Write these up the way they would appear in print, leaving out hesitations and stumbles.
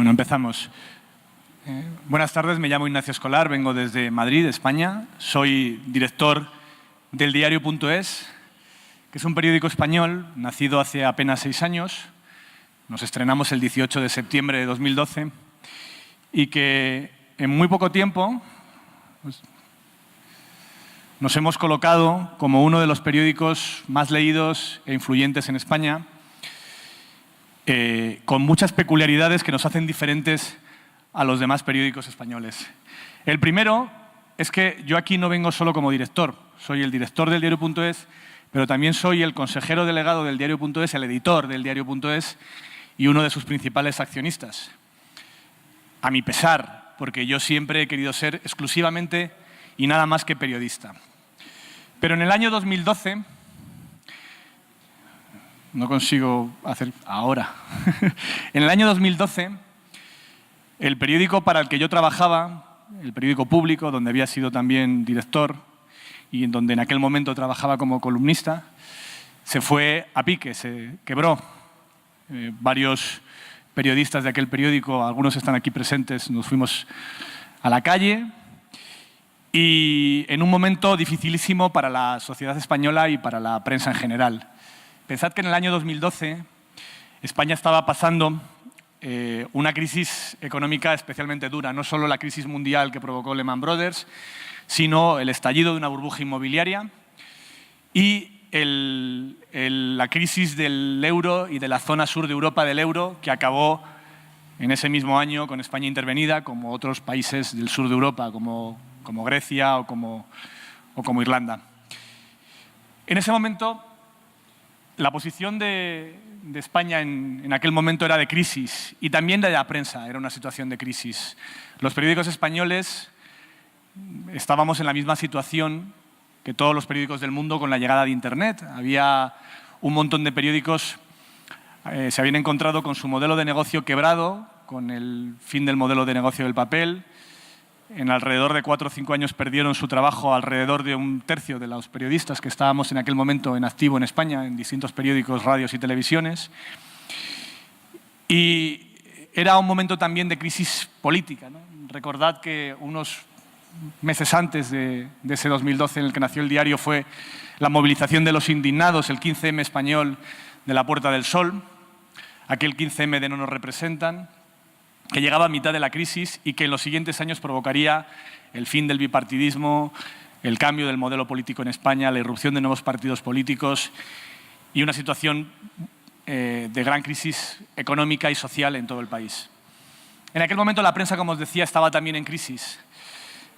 Bueno, empezamos. Buenas tardes, me llamo Ignacio Escolar, vengo desde Madrid, España. Soy director del Diario.es, que es un periódico español nacido hace apenas 6 años. Nos estrenamos el 18 de septiembre de 2012 y que en muy poco tiempo nos hemos colocado como uno de los periódicos más leídos e influyentes en España, con muchas peculiaridades que nos hacen diferentes a los demás periódicos españoles. El primero es que yo aquí no vengo solo como director, soy el director del Diario.es, pero también soy el consejero delegado del Diario.es, el editor del Diario.es y uno de sus principales accionistas. A mi pesar, porque yo siempre he querido ser exclusivamente y nada más que periodista. Pero en el año 2012, no consigo hacer ahora, en el año 2012, el periódico para el que yo trabajaba, el periódico público, donde había sido también director y en donde en aquel momento trabajaba como columnista, se fue a pique, se quebró. Varios periodistas de aquel periódico, algunos están aquí presentes, nos fuimos a la calle y en un momento dificilísimo para la sociedad española y para la prensa en general. Pensad que en el año 2012 España estaba pasando una crisis económica especialmente dura, no solo la crisis mundial que provocó Lehman Brothers, sino el estallido de una burbuja inmobiliaria y la crisis del euro y de la zona sur de Europa del euro, que acabó en ese mismo año con España intervenida, como otros países del sur de Europa, como Grecia o como Irlanda. En ese momento, la posición de España en aquel momento era de crisis y también de la prensa, era una situación de crisis. Los periódicos españoles estábamos en la misma situación que todos los periódicos del mundo con la llegada de Internet. Había un montón de periódicos, se habían encontrado con su modelo de negocio quebrado, con el fin del modelo de negocio del papel. En alrededor de 4 o 5 años perdieron su trabajo alrededor de 1/3 de los periodistas que estábamos en aquel momento en activo en España, en distintos periódicos, radios y televisiones. Y era un momento también de crisis política, ¿no? Recordad que unos meses antes de ese 2012 en el que nació el diario fue la movilización de los indignados, el 15M español de la Puerta del Sol, aquel 15M de No nos representan, que llegaba a mitad de la crisis y que en los siguientes años provocaría el fin del bipartidismo, el cambio del modelo político en España, la irrupción de nuevos partidos políticos y una situación de gran crisis económica y social en todo el país. En aquel momento la prensa, como os decía, estaba también en crisis.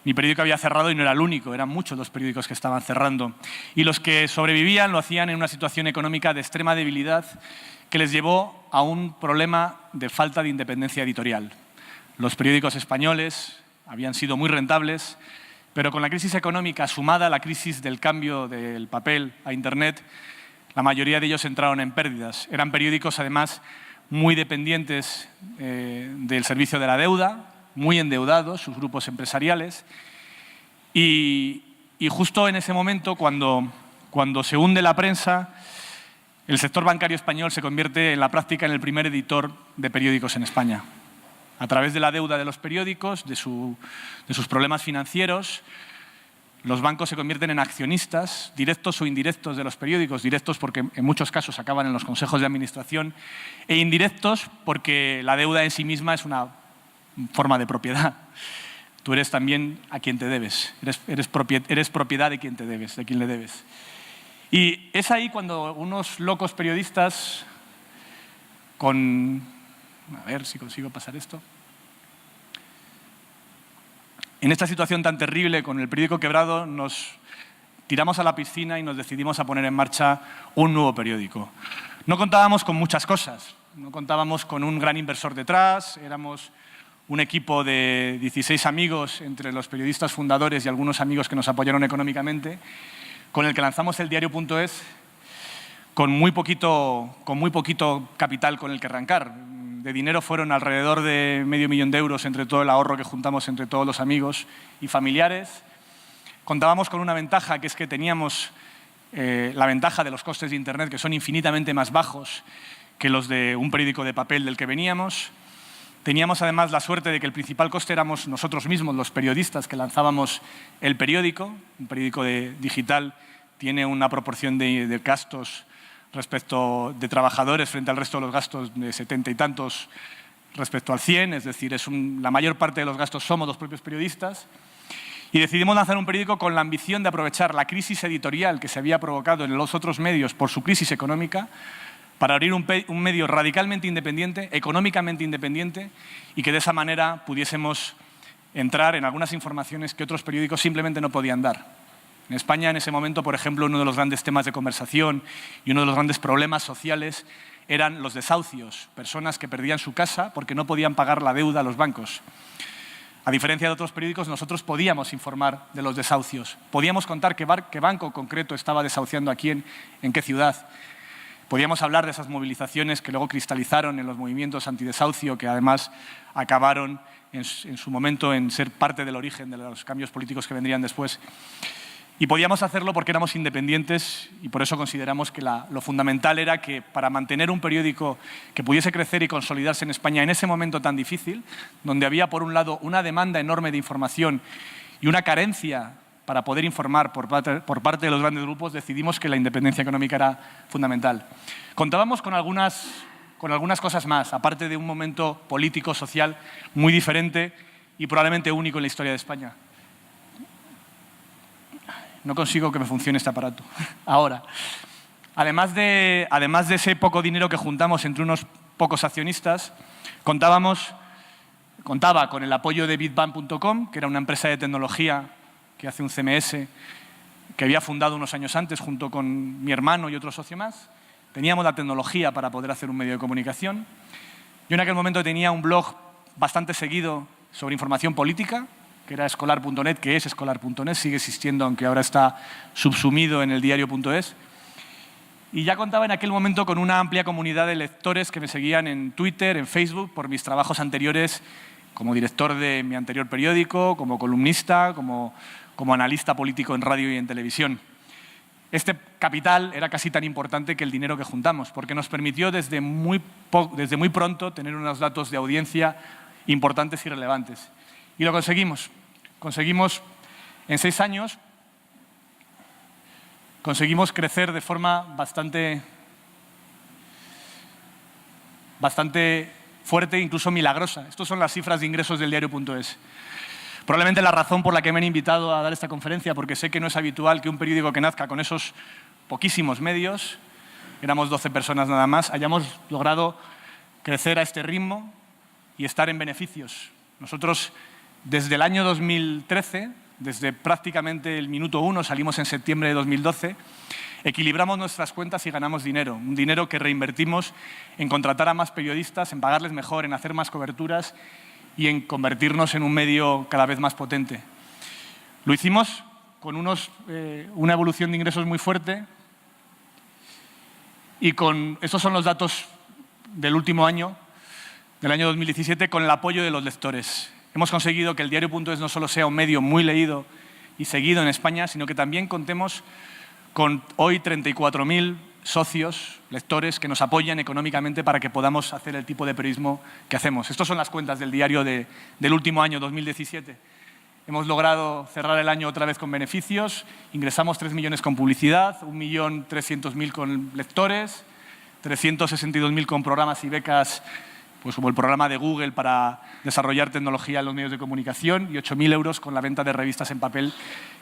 Mi periódico había cerrado y no era el único, eran muchos los periódicos que estaban cerrando. Y los que sobrevivían lo hacían en una situación económica de extrema debilidad que les llevó a un problema de falta de independencia editorial. Los periódicos españoles habían sido muy rentables, pero con la crisis económica sumada a la crisis del cambio del papel a Internet, la mayoría de ellos entraron en pérdidas. Eran periódicos, además, muy dependientes del servicio de la deuda, muy endeudados, sus grupos empresariales. Y justo en ese momento, cuando se hunde la prensa, el sector bancario español se convierte en la práctica en el primer editor de periódicos en España. A través de la deuda de los periódicos, de sus problemas financieros, los bancos se convierten en accionistas, directos o indirectos de los periódicos, directos porque en muchos casos acaban en los consejos de administración, e indirectos porque la deuda en sí misma es una forma de propiedad. Tú eres también a quien te debes, eres propiedad de quien te debes, de quien le debes. Y es ahí cuando unos locos periodistas a ver si consigo pasar esto. En esta situación tan terrible, con el periódico quebrado, nos tiramos a la piscina y nos decidimos a poner en marcha un nuevo periódico. No contábamos con muchas cosas, no contábamos con un gran inversor detrás, éramos un equipo de 16 amigos entre los periodistas fundadores y algunos amigos que nos apoyaron económicamente, con el que lanzamos el Diario.es con muy poquito capital con el que arrancar. De dinero fueron alrededor de $500.000 euros entre todo el ahorro que juntamos entre todos los amigos y familiares. Contábamos con una ventaja, que es que teníamos la ventaja de los costes de Internet, que son infinitamente más bajos que los de un periódico de papel del que veníamos. Teníamos además la suerte de que el principal coste éramos nosotros mismos, los periodistas que lanzábamos el periódico. Un periódico digital tiene una proporción de gastos respecto de trabajadores frente al resto de los gastos de 70 y tantos respecto al 100, es decir, la mayor parte de los gastos somos los propios periodistas. Y decidimos lanzar un periódico con la ambición de aprovechar la crisis editorial que se había provocado en los otros medios por su crisis económica para abrir un medio radicalmente independiente, económicamente independiente, y que de esa manera pudiésemos entrar en algunas informaciones que otros periódicos simplemente no podían dar. En España, en ese momento, por ejemplo, uno de los grandes temas de conversación y uno de los grandes problemas sociales eran los desahucios, personas que perdían su casa porque no podían pagar la deuda a los bancos. A diferencia de otros periódicos, nosotros podíamos informar de los desahucios. Podíamos contar qué banco concreto estaba desahuciando a quién, en qué ciudad. Podíamos hablar de esas movilizaciones que luego cristalizaron en los movimientos antidesahucio, que además acabaron en su momento en ser parte del origen de los cambios políticos que vendrían después. Y podíamos hacerlo porque éramos independientes y por eso consideramos que lo fundamental era que para mantener un periódico que pudiese crecer y consolidarse en España en ese momento tan difícil, donde había por un lado una demanda enorme de información y una carencia para poder informar por parte de los grandes grupos, decidimos que la independencia económica era fundamental. Contábamos con algunas cosas más, aparte de un momento político, social muy diferente y probablemente único en la historia de España. No consigo que me funcione este aparato. Ahora, además de ese poco dinero que juntamos entre unos pocos accionistas, contaba con el apoyo de Bitbank.com, que era una empresa de tecnología que hace un CMS, que había fundado unos años antes junto con mi hermano y otro socio más. Teníamos la tecnología para poder hacer un medio de comunicación. Yo en aquel momento tenía un blog bastante seguido sobre información política, que era escolar.net, que es escolar.net, sigue existiendo, aunque ahora está subsumido en el diario.es. Y ya contaba en aquel momento con una amplia comunidad de lectores que me seguían en Twitter, en Facebook, por mis trabajos anteriores como director de mi anterior periódico, como columnista, como analista político en radio y en televisión. Este capital era casi tan importante que el dinero que juntamos, porque nos permitió desde muy pronto tener unos datos de audiencia importantes y relevantes. Y lo conseguimos. Conseguimos, en 6 años, conseguimos crecer de forma bastante fuerte, incluso milagrosa. Estas son las cifras de ingresos del diario.es. Probablemente la razón por la que me han invitado a dar esta conferencia, porque sé que no es habitual que un periódico que nazca con esos poquísimos medios, éramos 12 personas nada más, hayamos logrado crecer a este ritmo y estar en beneficios. Nosotros, desde el año 2013, desde prácticamente el minuto 1, salimos en septiembre de 2012, equilibramos nuestras cuentas y ganamos dinero. Un dinero que reinvertimos en contratar a más periodistas, en pagarles mejor, en hacer más coberturas y en convertirnos en un medio cada vez más potente. Lo hicimos con una evolución de ingresos muy fuerte y estos son los datos del último año, del año 2017, con el apoyo de los lectores. Hemos conseguido que el diario.es no solo sea un medio muy leído y seguido en España, sino que también contemos con hoy 34.000 socios, lectores, que nos apoyan económicamente para que podamos hacer el tipo de periodismo que hacemos. Estas son las cuentas del diario del último año, 2017. Hemos logrado cerrar el año otra vez con beneficios, ingresamos 3 millones con publicidad, 1.300.000 con lectores, 362.000 con programas y becas, pues como el programa de Google para desarrollar tecnología en los medios de comunicación, y 8.000 euros con la venta de revistas en papel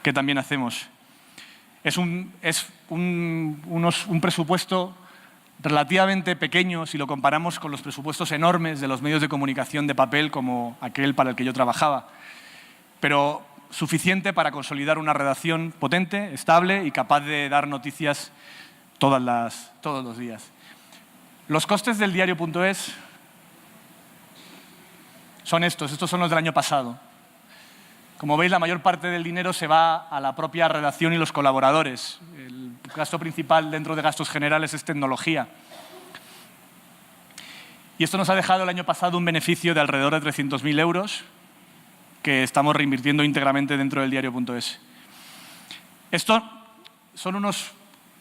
que también hacemos. Es un presupuesto relativamente pequeño si lo comparamos con los presupuestos enormes de los medios de comunicación de papel como aquel para el que yo trabajaba, pero suficiente para consolidar una redacción potente, estable y capaz de dar noticias todos los días. Los costes del diario.es son estos son los del año pasado. Como veis, la mayor parte del dinero se va a la propia redacción y los colaboradores. El gasto principal dentro de gastos generales es tecnología. Y esto nos ha dejado el año pasado un beneficio de alrededor de 300.000 euros que estamos reinvirtiendo íntegramente dentro del diario.es. Estos son unos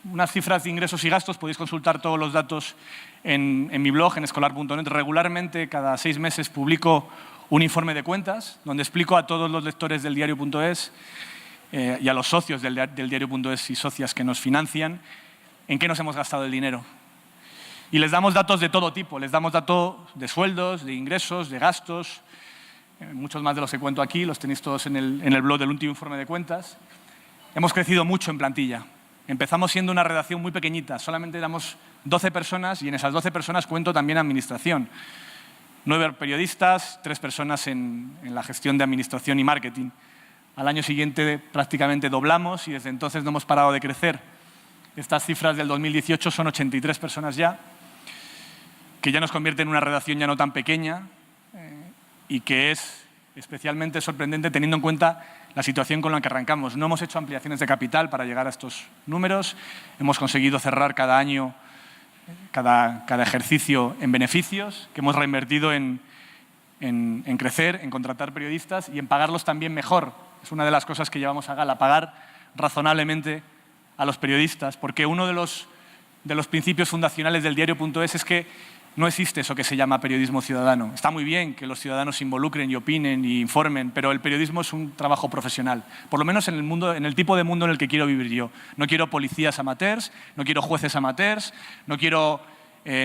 unas cifras de ingresos y gastos. Podéis consultar todos los datos en mi blog, en escolar.net. Regularmente, cada 6 meses, publico un informe de cuentas donde explico a todos los lectores del diario.es y a los socios del diario.es y socias que nos financian en qué nos hemos gastado el dinero. Y les damos datos de todo tipo. Les damos datos de sueldos, de ingresos, de gastos, muchos más de los que cuento aquí. Los tenéis todos en el blog del último informe de cuentas. Hemos crecido mucho en plantilla. Empezamos siendo una redacción muy pequeñita. Solamente éramos 12 personas y en esas 12 personas cuento también administración. 9 periodistas, 3 personas en la gestión de administración y marketing. Al año siguiente prácticamente doblamos y desde entonces no hemos parado de crecer. Estas cifras del 2018 son 83 personas ya, que ya nos convierte en una redacción ya no tan pequeña y que es especialmente sorprendente teniendo en cuenta la situación con la que arrancamos. No hemos hecho ampliaciones de capital para llegar a estos números. Hemos conseguido cerrar cada año, cada ejercicio en beneficios, que hemos reinvertido en crecer, en contratar periodistas y en pagarlos también mejor. Es una de las cosas que llevamos a gala, pagar razonablemente a los periodistas, porque uno de los principios fundacionales del diario.es es que no existe eso que se llama periodismo ciudadano. Está muy bien que los ciudadanos se involucren y opinen y informen, pero el periodismo es un trabajo profesional, por lo menos en el tipo de mundo en el que quiero vivir yo. No quiero policías amateurs, no quiero jueces amateurs, no quiero,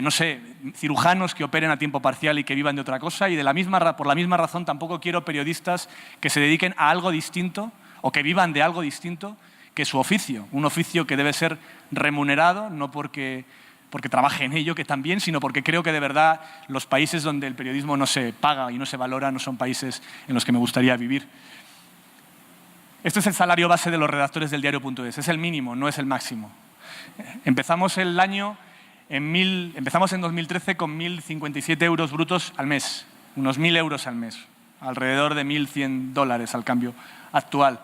no sé, cirujanos que operen a tiempo parcial y que vivan de otra cosa, y por la misma razón tampoco quiero periodistas que se dediquen a algo distinto o que vivan de algo distinto que su oficio, un oficio que debe ser remunerado, no porque trabaje en ello, que también, sino porque creo que de verdad los países donde el periodismo no se paga y no se valora no son países en los que me gustaría vivir. Este es el salario base de los redactores del diario.es, es el mínimo, no es el máximo. Empezamos el año empezamos en 2013 con 1.057 euros brutos al mes, unos 1.000 euros al mes, alrededor de $1.100 al cambio actual.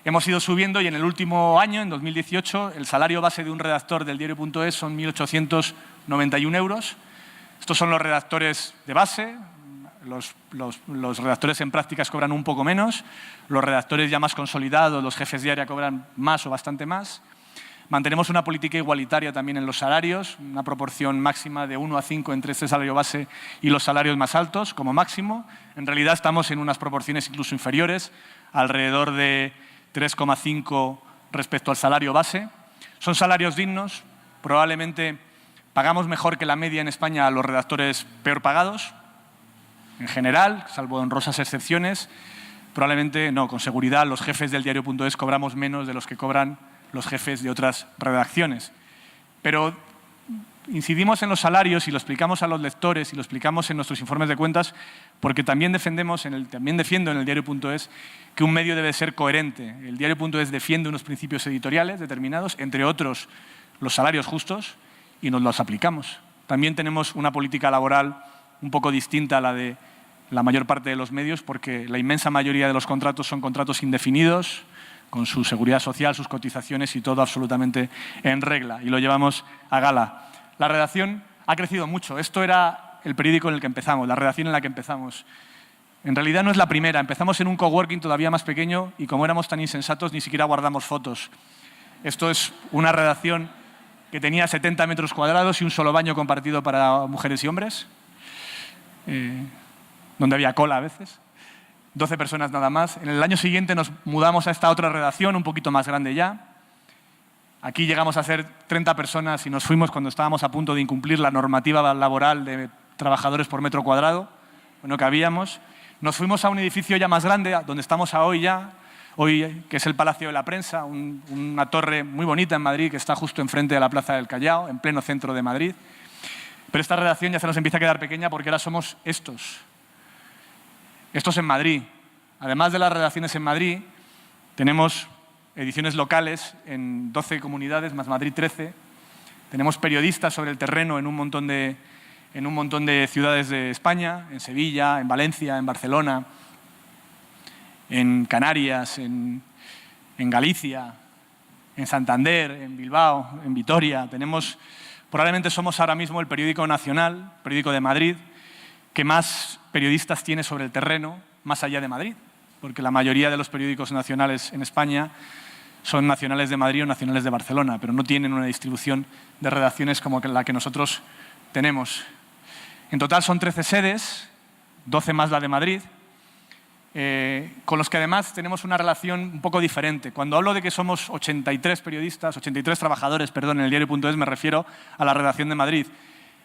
Hemos ido subiendo y en el último año, en 2018, el salario base de un redactor del diario.es son 1.891 euros. Estos son los redactores de base. Los redactores en prácticas cobran un poco menos. Los redactores ya más consolidados, los jefes de área, cobran más o bastante más. Mantenemos una política igualitaria también en los salarios, una proporción máxima de 1 a 5 entre este salario base y los salarios más altos, como máximo. En realidad estamos en unas proporciones incluso inferiores, alrededor de 3,5 respecto al salario base. Son salarios dignos. Probablemente pagamos mejor que la media en España a los redactores peor pagados. En general, salvo honrosas excepciones, probablemente no, con seguridad los jefes del diario.es cobramos menos de los que cobran los jefes de otras redacciones. Pero incidimos en los salarios y lo explicamos a los lectores y lo explicamos en nuestros informes de cuentas porque también defiendo en el diario.es que un medio debe ser coherente. El diario.es defiende unos principios editoriales determinados, entre otros los salarios justos, y nos los aplicamos. También tenemos una política laboral un poco distinta a la de la mayor parte de los medios porque la inmensa mayoría de los contratos son contratos indefinidos, con su seguridad social, sus cotizaciones y todo absolutamente en regla, y lo llevamos a gala. La redacción ha crecido mucho. Esto era el periódico en el que empezamos, la redacción en la que empezamos. En realidad no es la primera. Empezamos en un coworking todavía más pequeño y como éramos tan insensatos ni siquiera guardamos fotos. Esto es una redacción que tenía 70 metros cuadrados y un solo baño compartido para mujeres y hombres, donde había cola a veces. 12 personas nada más. En el año siguiente nos mudamos a esta otra redacción, un poquito más grande ya. Aquí llegamos a ser 30 personas y nos fuimos cuando estábamos a punto de incumplir la normativa laboral de trabajadores por metro cuadrado, no cabíamos. Nos fuimos a un edificio ya más grande, donde estamos hoy, que es el Palacio de la Prensa, una torre muy bonita en Madrid que está justo enfrente de la Plaza del Callao, en pleno centro de Madrid. Pero esta redacción ya se nos empieza a quedar pequeña porque ahora somos estos en Madrid. Además de las redacciones en Madrid, tenemos ediciones locales en 12 comunidades, más Madrid 13. Tenemos periodistas sobre el terreno en un montón de ciudades de España, en Sevilla, en Valencia, en Barcelona, en Canarias, en Galicia, en Santander, en Bilbao, en Vitoria. Probablemente somos ahora mismo el periódico nacional, periódico de Madrid, que más periodistas tiene sobre el terreno, más allá de Madrid, porque la mayoría de los periódicos nacionales en España son nacionales de Madrid o nacionales de Barcelona, pero no tienen una distribución de redacciones como la que nosotros tenemos. En total son 13 sedes, 12 más la de Madrid, con los que además tenemos una relación un poco diferente. Cuando hablo de que somos 83 trabajadores, en el diario.es, me refiero a la redacción de Madrid.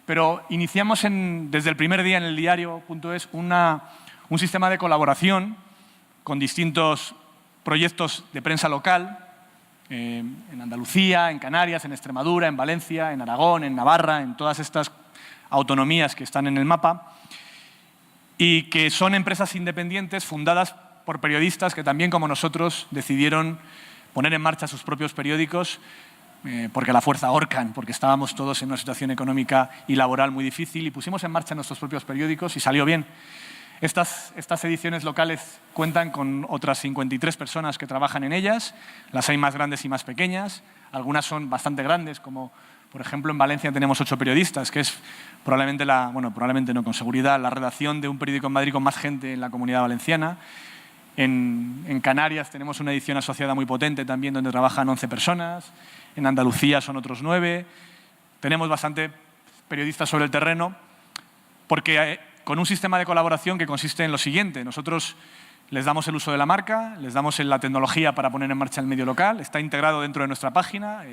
Pero iniciamos desde el primer día en el diario.es un sistema de colaboración con distintos proyectos de prensa local, en Andalucía, en Canarias, en Extremadura, en Valencia, en Aragón, en Navarra, en todas estas autonomías que están en el mapa, y que son empresas independientes fundadas por periodistas que también, como nosotros, decidieron poner en marcha sus propios periódicos porque la fuerza ahorcan, porque estábamos todos en una situación económica y laboral muy difícil, y pusimos en marcha nuestros propios periódicos y salió bien. Estas ediciones locales cuentan con otras 53 personas que trabajan en ellas. Las hay más grandes y más pequeñas. Algunas son bastante grandes, como por ejemplo en Valencia tenemos 8 periodistas, que es probablemente probablemente no, con seguridad, la redacción de un periódico en Madrid con más gente en la Comunidad Valenciana. En Canarias tenemos una edición asociada muy potente también, donde trabajan 11 personas. En Andalucía son otros 9. Tenemos bastante periodistas sobre el terreno, porque con un sistema de colaboración que consiste en lo siguiente. Nosotros les damos el uso de la marca, les damos la tecnología para poner en marcha el medio local, está integrado dentro de nuestra página.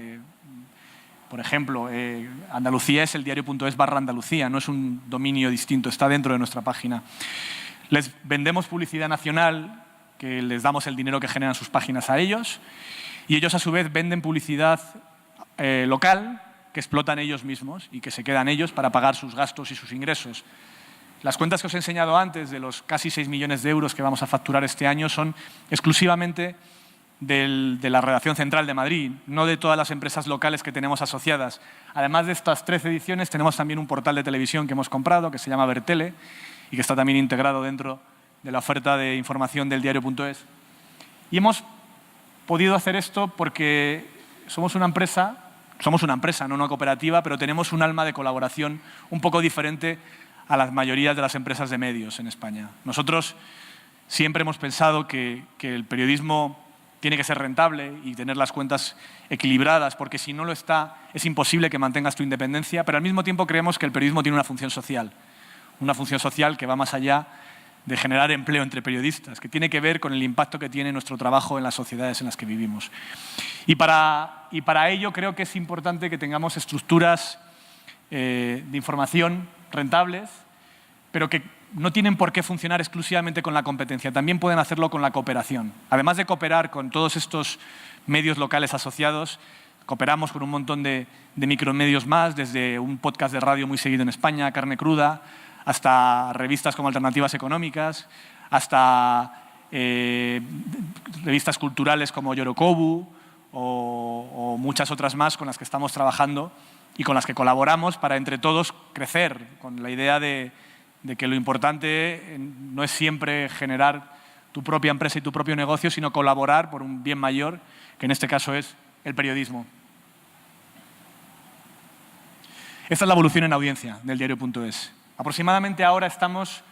Por ejemplo, Andalucía es el diario.es/Andalucía, no es un dominio distinto, está dentro de nuestra página. Les vendemos publicidad nacional, que les damos el dinero que generan sus páginas a ellos, y ellos a su vez venden publicidad local que explotan ellos mismos y que se quedan ellos para pagar sus gastos y sus ingresos. Las cuentas que os he enseñado antes de los casi 6 millones de euros que vamos a facturar este año son exclusivamente de la redacción central de Madrid, no de todas las empresas locales que tenemos asociadas. Además de estas 13 ediciones, tenemos también un portal de televisión que hemos comprado, que se llama Vertele, y que está también integrado dentro de la oferta de información del diario.es. Y hemos podido hacer esto porque somos una empresa, no una cooperativa, pero tenemos un alma de colaboración un poco diferente a la mayoría de las empresas de medios en España. Nosotros siempre hemos pensado que el periodismo tiene que ser rentable y tener las cuentas equilibradas, porque si no lo está, es imposible que mantengas tu independencia, pero al mismo tiempo creemos que el periodismo tiene una función social que va más allá de generar empleo entre periodistas, que tiene que ver con el impacto que tiene nuestro trabajo en las sociedades en las que vivimos. Y para ello creo que es importante que tengamos estructuras de información rentables, pero que no tienen por qué funcionar exclusivamente con la competencia, también pueden hacerlo con la cooperación. Además de cooperar con todos estos medios locales asociados, cooperamos con un montón de micromedios más, desde un podcast de radio muy seguido en España, Carne Cruda, hasta revistas como Alternativas Económicas, hasta revistas culturales como Yorokobu o muchas otras más con las que estamos trabajando y con las que colaboramos para entre todos crecer, con la idea de que lo importante no es siempre generar tu propia empresa y tu propio negocio, sino colaborar por un bien mayor, que en este caso es el periodismo. Esta es la evolución en audiencia del diario.es. Aproximadamente ahora estamos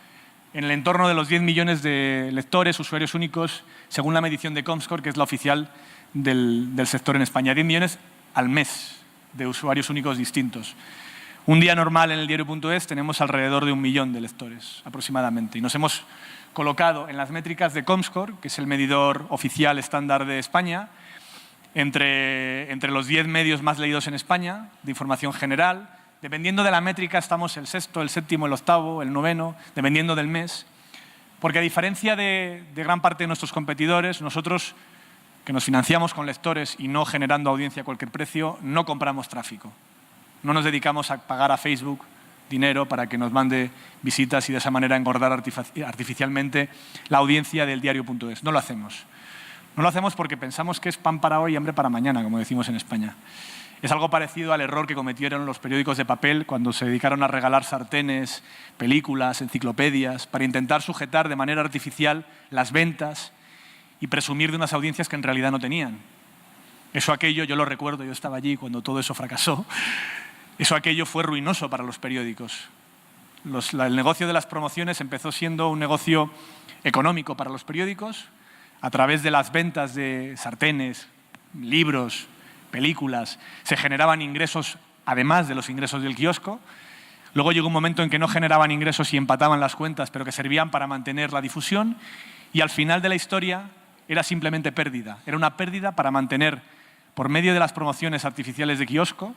en el entorno de los 10 millones de lectores, usuarios únicos, según la medición de Comscore, que es la oficial del sector en España. 10 millones al mes de usuarios únicos distintos. Un día normal en el diario.es tenemos alrededor de 1 millón de lectores, aproximadamente. Y nos hemos colocado en las métricas de Comscore, que es el medidor oficial estándar de España, entre los 10 medios más leídos en España, de información general. Dependiendo de la métrica estamos el sexto, el séptimo, el octavo, el noveno, dependiendo del mes. Porque a diferencia de gran parte de nuestros competidores, nosotros, que nos financiamos con lectores y no generando audiencia a cualquier precio, no compramos tráfico. No nos dedicamos a pagar a Facebook dinero para que nos mande visitas y de esa manera engordar artificialmente la audiencia del diario.es. No lo hacemos. No lo hacemos porque pensamos que es pan para hoy y hambre para mañana, como decimos en España. Es algo parecido al error que cometieron los periódicos de papel cuando se dedicaron a regalar sartenes, películas, enciclopedias, para intentar sujetar de manera artificial las ventas y presumir de unas audiencias que en realidad no tenían. Aquello, yo lo recuerdo, yo estaba allí cuando todo eso fracasó. Aquello fue ruinoso para los periódicos. El negocio de las promociones empezó siendo un negocio económico para los periódicos a través de las ventas de sartenes, libros, películas, se generaban ingresos además de los ingresos del kiosco. Luego llegó un momento en que no generaban ingresos y empataban las cuentas, pero que servían para mantener la difusión. Y al final de la historia era simplemente pérdida. Era una pérdida para mantener, por medio de las promociones artificiales de kiosco,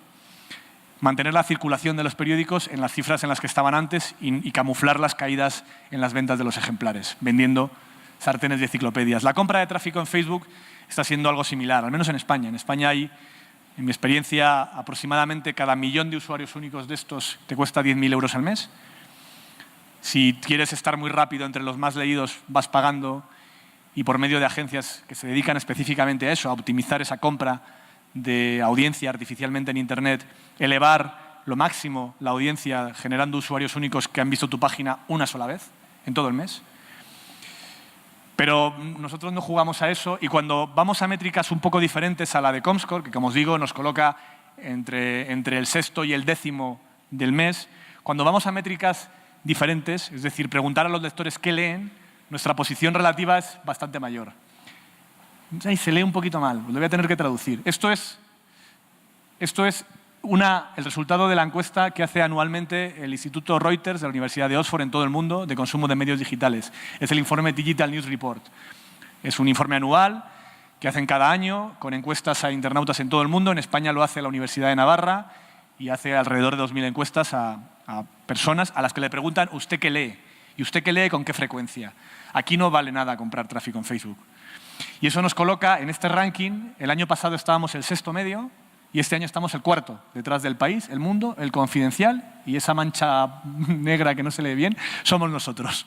mantener la circulación de los periódicos en las cifras en las que estaban antes y camuflar las caídas en las ventas de los ejemplares, vendiendo sartenes y enciclopedias. La compra de tráfico en Facebook está siendo algo similar, al menos en España. En España hay, en mi experiencia, aproximadamente cada 1.000.000 de usuarios únicos de estos te cuesta 10.000 euros al mes. Si quieres estar muy rápido entre los más leídos, vas pagando, y por medio de agencias que se dedican específicamente a eso, a optimizar esa compra de audiencia artificialmente en Internet, elevar lo máximo la audiencia generando usuarios únicos que han visto tu página una sola vez en todo el mes. Pero nosotros no jugamos a eso, y cuando vamos a métricas un poco diferentes a la de Comscore, que como os digo nos coloca entre el sexto y el 10º del mes, cuando vamos a métricas diferentes, es decir, preguntar a los lectores qué leen, nuestra posición relativa es bastante mayor. Ahí se lee un poquito mal, lo voy a tener que traducir. Esto es el resultado de la encuesta que hace anualmente el Instituto Reuters de la Universidad de Oxford en todo el mundo de consumo de medios digitales. Es el informe Digital News Report. Es un informe anual que hacen cada año con encuestas a internautas en todo el mundo. En España lo hace la Universidad de Navarra y hace alrededor de 2.000 encuestas a personas a las que le preguntan ¿usted qué lee? ¿Y usted qué lee con qué frecuencia? Aquí no vale nada comprar tráfico en Facebook. Y eso nos coloca en este ranking. El año pasado estábamos el 6º medio y este año estamos el 4º, detrás del País, El Mundo, El Confidencial, y esa mancha negra que no se lee bien somos nosotros,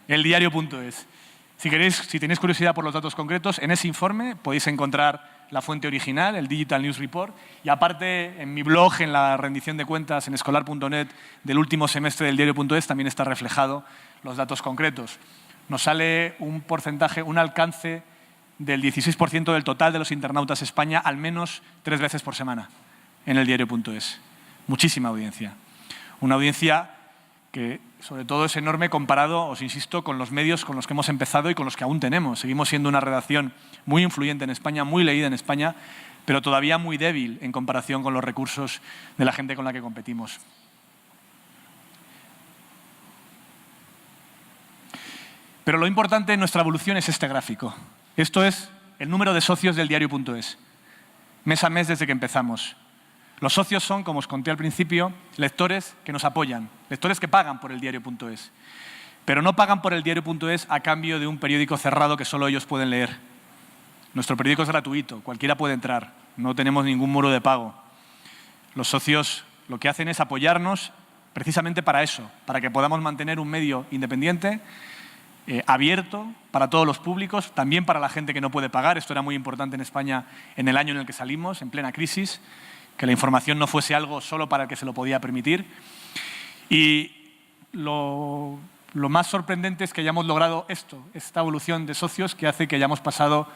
eldiario.es. Si tenéis curiosidad por los datos concretos, en ese informe podéis encontrar la fuente original, el Digital News Report, y aparte en mi blog, en la rendición de cuentas en escolar.net del último semestre del diario.es también está reflejado los datos concretos. Nos sale un porcentaje, un alcance del 16% del total de los internautas en España, al menos 3 veces por semana en el diario.es. Muchísima audiencia. Una audiencia que sobre todo es enorme comparado, os insisto, con los medios con los que hemos empezado y con los que aún tenemos. Seguimos siendo una redacción muy influyente en España, muy leída en España, pero todavía muy débil en comparación con los recursos de la gente con la que competimos. Pero lo importante en nuestra evolución es este gráfico. Esto es el número de socios del diario.es, mes a mes desde que empezamos. Los socios son, como os conté al principio, lectores que nos apoyan, lectores que pagan por el diario.es. Pero no pagan por el diario.es a cambio de un periódico cerrado que solo ellos pueden leer. Nuestro periódico es gratuito, cualquiera puede entrar, no tenemos ningún muro de pago. Los socios lo que hacen es apoyarnos precisamente para eso, para que podamos mantener un medio independiente, abierto para todos los públicos, también para la gente que no puede pagar. Esto era muy importante en España en el año en el que salimos, en plena crisis, que la información no fuese algo solo para el que se lo podía permitir. Y lo más sorprendente es que hayamos logrado esta evolución de socios que hace que hayamos pasado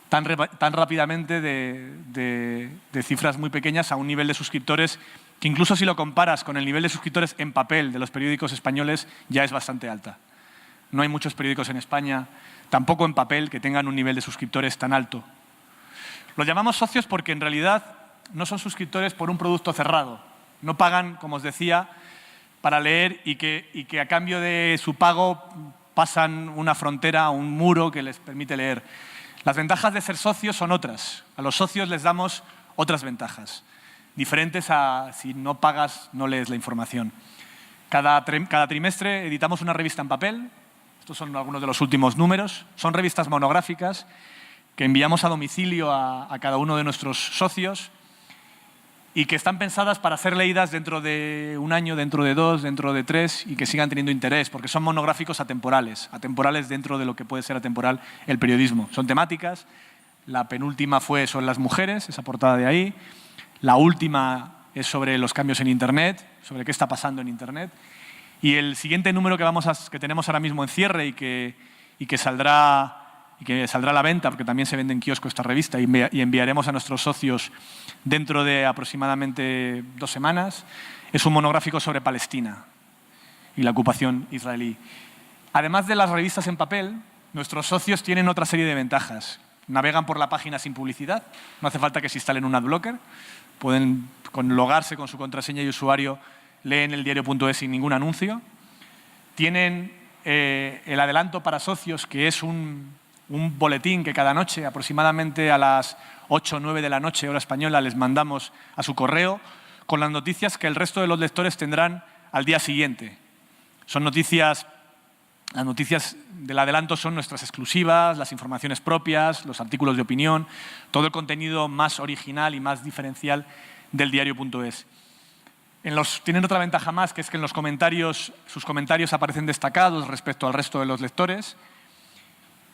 tan rápidamente de cifras muy pequeñas a un nivel de suscriptores que incluso si lo comparas con el nivel de suscriptores en papel de los periódicos españoles ya es bastante alta. No hay muchos periódicos en España, tampoco en papel, que tengan un nivel de suscriptores tan alto. Los llamamos socios porque en realidad no son suscriptores por un producto cerrado. No pagan, como os decía, para leer y que a cambio de su pago pasan una frontera, un muro que les permite leer. Las ventajas de ser socios son otras. A los socios les damos otras ventajas, diferentes a si no pagas, no lees la información. Cada trimestre editamos una revista en papel. Estos son algunos de los últimos números. Son revistas monográficas que enviamos a domicilio a cada uno de nuestros socios y que están pensadas para ser leídas dentro de un año, dentro de 2, dentro de 3 y que sigan teniendo interés, porque son monográficos atemporales dentro de lo que puede ser atemporal el periodismo. Son temáticas. La penúltima fue sobre las mujeres, esa portada de ahí. La última es sobre los cambios en Internet, sobre qué está pasando en Internet. Y el siguiente número que tenemos ahora mismo en cierre y que saldrá a la venta, porque también se vende en kiosco esta revista y enviaremos a nuestros socios dentro de aproximadamente 2 semanas, es un monográfico sobre Palestina y la ocupación israelí. Además de las revistas en papel, nuestros socios tienen otra serie de ventajas. navegan por la página sin publicidad, no hace falta que se instalen un adblocker, pueden logarse con su contraseña y usuario, leen el diario.es sin ningún anuncio. Tienen el adelanto para socios, que es un boletín que cada noche, aproximadamente a las 8 o 9 de la noche, hora española, les mandamos a su correo con las noticias que el resto de los lectores tendrán al día siguiente. Son noticias, las noticias del adelanto son nuestras exclusivas, las informaciones propias, los artículos de opinión, todo el contenido más original y más diferencial del diario.es. Tienen otra ventaja más, que es que en los comentarios, sus comentarios aparecen destacados respecto al resto de los lectores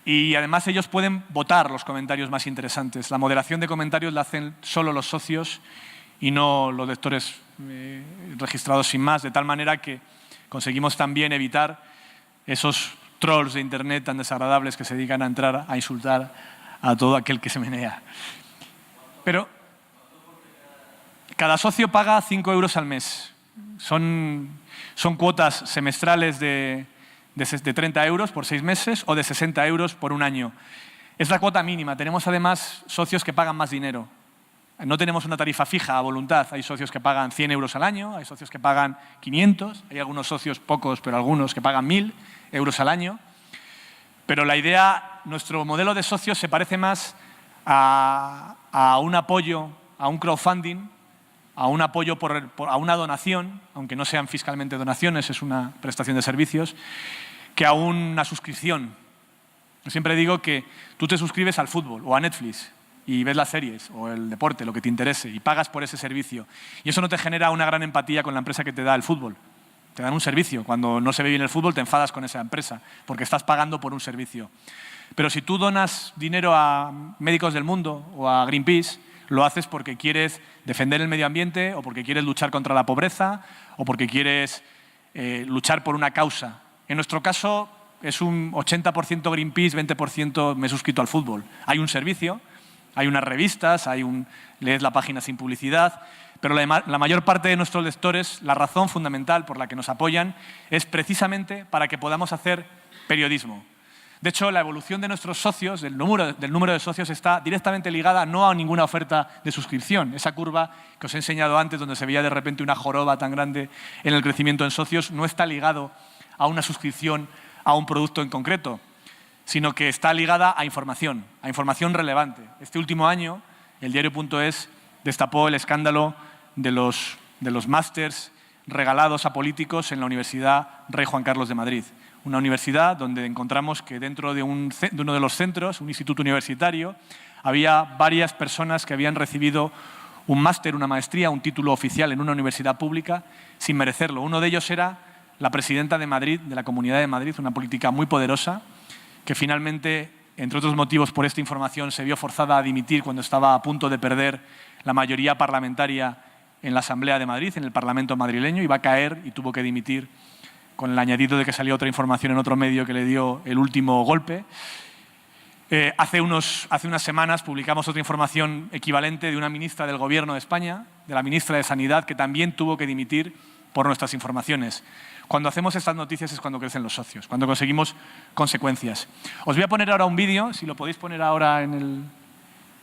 y además ellos pueden votar los comentarios más interesantes. La moderación de comentarios la hacen solo los socios y no los lectores registrados sin más, de tal manera que conseguimos también evitar esos trolls de Internet tan desagradables que se dedican a entrar a insultar a todo aquel que se menea. Pero cada socio paga 5 euros al mes. Son cuotas semestrales de 30 euros por 6 meses o de 60 euros por un año. Es la cuota mínima. Tenemos además socios que pagan más dinero. No tenemos una tarifa fija a voluntad. Hay socios que pagan 100 euros al año, hay socios que pagan 500, hay algunos socios, pocos, pero algunos que pagan 1.000 euros al año. Pero la idea, nuestro modelo de socios se parece más a un apoyo, a un crowdfunding, a un apoyo a una donación, aunque no sean fiscalmente donaciones, es una prestación de servicios, que a una suscripción. Yo siempre digo que tú te suscribes al fútbol o a Netflix y ves las series o el deporte, lo que te interese, y pagas por ese servicio. Y eso no te genera una gran empatía con la empresa que te da el fútbol. Te dan un servicio. Cuando no se ve bien el fútbol, te enfadas con esa empresa, porque estás pagando por un servicio. Pero si tú donas dinero a Médicos del Mundo o a Greenpeace, lo haces porque quieres defender el medio ambiente o porque quieres luchar contra la pobreza o porque quieres luchar por una causa. En nuestro caso es un 80% Greenpeace, 20% me he suscrito al fútbol. Hay un servicio, hay unas revistas, lees la página sin publicidad, pero la mayor parte de nuestros lectores, la razón fundamental por la que nos apoyan es precisamente para que podamos hacer periodismo. De hecho, la evolución de nuestros socios, del número de socios, está directamente ligada no a ninguna oferta de suscripción. Esa curva que os he enseñado antes, donde se veía de repente una joroba tan grande en el crecimiento en socios, no está ligado a una suscripción a un producto en concreto, sino que está ligada a información relevante. Este último año, el diario.es destapó el escándalo de los másters regalados a políticos en la Universidad Rey Juan Carlos de Madrid. Una universidad donde encontramos que dentro de uno de los centros, un instituto universitario, había varias personas que habían recibido un máster, una maestría, un título oficial en una universidad pública sin merecerlo. Uno de ellos era la presidenta de Madrid, de la Comunidad de Madrid, una política muy poderosa, que finalmente, entre otros motivos por esta información, se vio forzada a dimitir cuando estaba a punto de perder la mayoría parlamentaria en la Asamblea de Madrid, en el Parlamento madrileño, iba a caer y tuvo que dimitir con el añadido de que salió otra información en otro medio que le dio el último golpe. Hace unas semanas publicamos otra información equivalente de una ministra del Gobierno de España, de la ministra de Sanidad, que también tuvo que dimitir por nuestras informaciones. Cuando hacemos estas noticias es cuando crecen los socios, cuando conseguimos consecuencias. Os voy a poner ahora un vídeo, si lo podéis poner ahora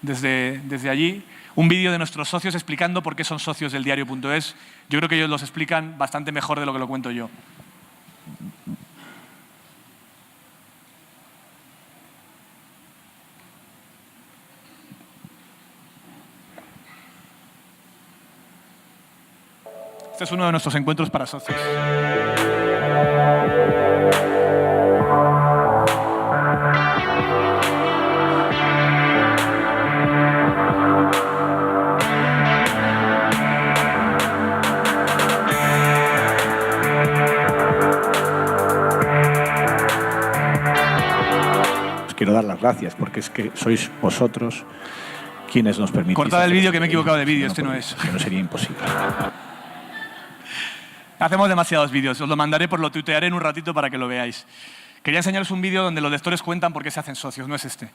desde allí, un vídeo de nuestros socios explicando por qué son socios del diario.es. Yo creo que ellos los explican bastante mejor de lo que lo cuento yo. Este es uno de nuestros encuentros para socios. Os quiero dar las gracias porque es que sois vosotros quienes nos permitís. Cortad el vídeo, que me he equivocado de vídeo, este no es. Que no sería imposible. Hacemos demasiados vídeos, os lo mandaré, lo tuitearé en un ratito para que lo veáis. Quería enseñaros un vídeo donde los lectores cuentan por qué se hacen socios, no es este.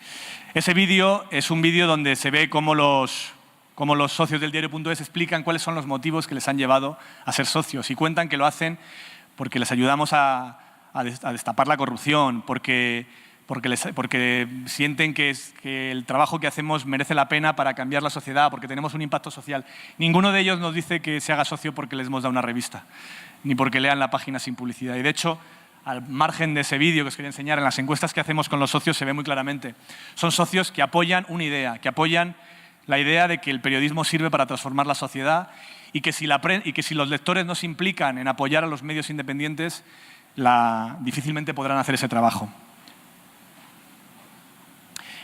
Ese vídeo es un vídeo donde se ve cómo los socios del diario.es explican cuáles son los motivos que les han llevado a ser socios y cuentan que lo hacen porque les ayudamos a destapar la corrupción, porque porque sienten que el trabajo que hacemos merece la pena para cambiar la sociedad, porque tenemos un impacto social. Ninguno de ellos nos dice que se haga socio porque les hemos dado una revista, ni porque lean la página sin publicidad. Y de hecho, al margen de ese vídeo que os quería enseñar, en las encuestas que hacemos con los socios se ve muy claramente. Son socios que apoyan una idea, que apoyan la idea de que el periodismo sirve para transformar la sociedad y que si los lectores no se implican en apoyar a los medios independientes, difícilmente podrán hacer ese trabajo.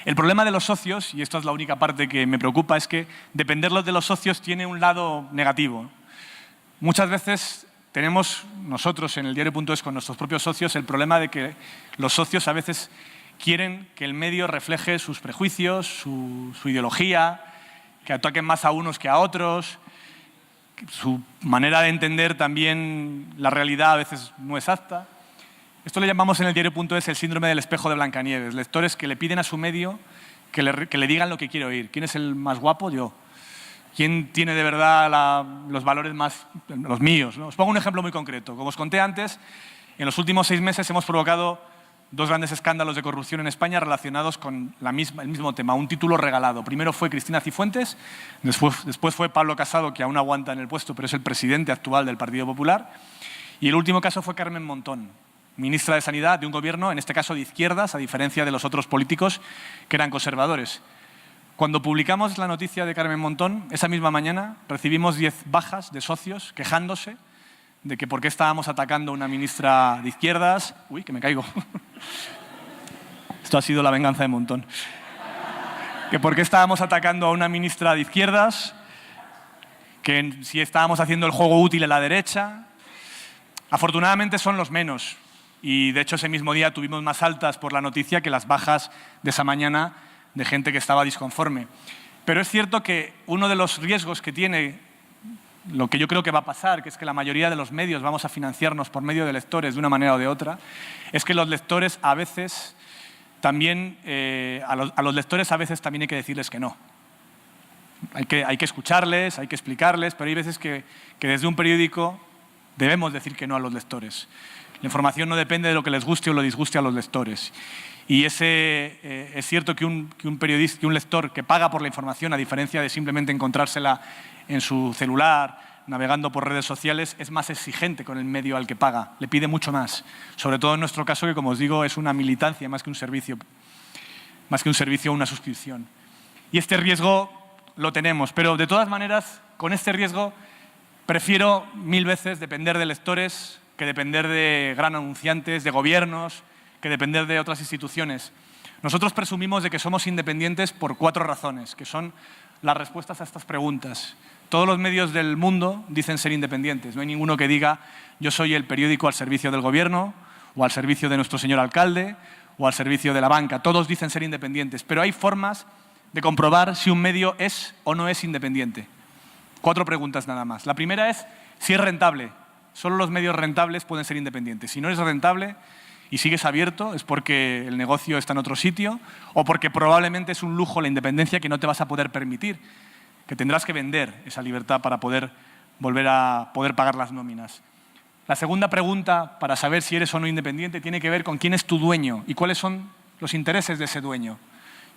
El problema de los socios, y esto es la única parte que me preocupa, es que dependerlos de los socios tiene un lado negativo. Muchas veces tenemos nosotros en el diario.es con nuestros propios socios el problema de que los socios a veces quieren que el medio refleje sus prejuicios, su ideología, que ataquen más a unos que a otros, su manera de entender también la realidad a veces no exacta. Esto le llamamos en el diario.es el síndrome del espejo de Blancanieves. Lectores que le piden a su medio que le digan lo que quiere oír. ¿Quién es el más guapo? Yo. ¿Quién tiene de verdad los valores más los míos, ¿no? Os pongo un ejemplo muy concreto. Como os conté antes, en los últimos 6 meses hemos provocado 2 grandes escándalos de corrupción en España relacionados con el mismo tema, un título regalado. Primero fue Cristina Cifuentes, después fue Pablo Casado, que aún aguanta en el puesto, pero es el presidente actual del Partido Popular. Y el último caso fue Carmen Montón, ministra de Sanidad de un gobierno, en este caso de izquierdas, a diferencia de los otros políticos que eran conservadores. Cuando publicamos la noticia de Carmen Montón, esa misma mañana recibimos 10 bajas de socios quejándose de que por qué estábamos atacando a una ministra de izquierdas. Uy, que me caigo. Esto ha sido la venganza de Montón. Que por qué estábamos atacando a una ministra de izquierdas, que si estábamos haciendo el juego útil a la derecha. Afortunadamente son los menos. Y de hecho ese mismo día tuvimos más altas por la noticia que las bajas de esa mañana de gente que estaba disconforme. Pero es cierto que uno de los riesgos que tiene lo que yo creo que va a pasar, que es que la mayoría de los medios vamos a financiarnos por medio de lectores de una manera o de otra, es que los lectores a veces también, a los lectores a veces también hay que decirles que no. Hay que escucharles, hay que explicarles, pero hay veces que desde un periódico debemos decir que no a los lectores. La información no depende de lo que les guste o lo disguste a los lectores. Y es cierto que un periodista, que un lector que paga por la información, a diferencia de simplemente encontrársela en su celular, navegando por redes sociales, es más exigente con el medio al que paga, le pide mucho más. Sobre todo en nuestro caso, que como os digo, es una militancia más que un servicio o una suscripción. Y este riesgo lo tenemos, pero de todas maneras, con este riesgo, prefiero 1000 veces depender de lectores que depender de gran anunciantes, de gobiernos, que depender de otras instituciones. Nosotros presumimos de que somos independientes por 4 razones, que son las respuestas a estas preguntas. Todos los medios del mundo dicen ser independientes. No hay ninguno que diga yo soy el periódico al servicio del gobierno o al servicio de nuestro señor alcalde o al servicio de la banca. Todos dicen ser independientes, pero hay formas de comprobar si un medio es o no es independiente. 4 preguntas nada más. La primera es si es rentable. Solo los medios rentables pueden ser independientes. Si no es rentable y sigues abierto es porque el negocio está en otro sitio o porque probablemente es un lujo la independencia que no te vas a poder permitir, que tendrás que vender esa libertad para poder volver a poder pagar las nóminas. La segunda pregunta para saber si eres o no independiente tiene que ver con quién es tu dueño y cuáles son los intereses de ese dueño.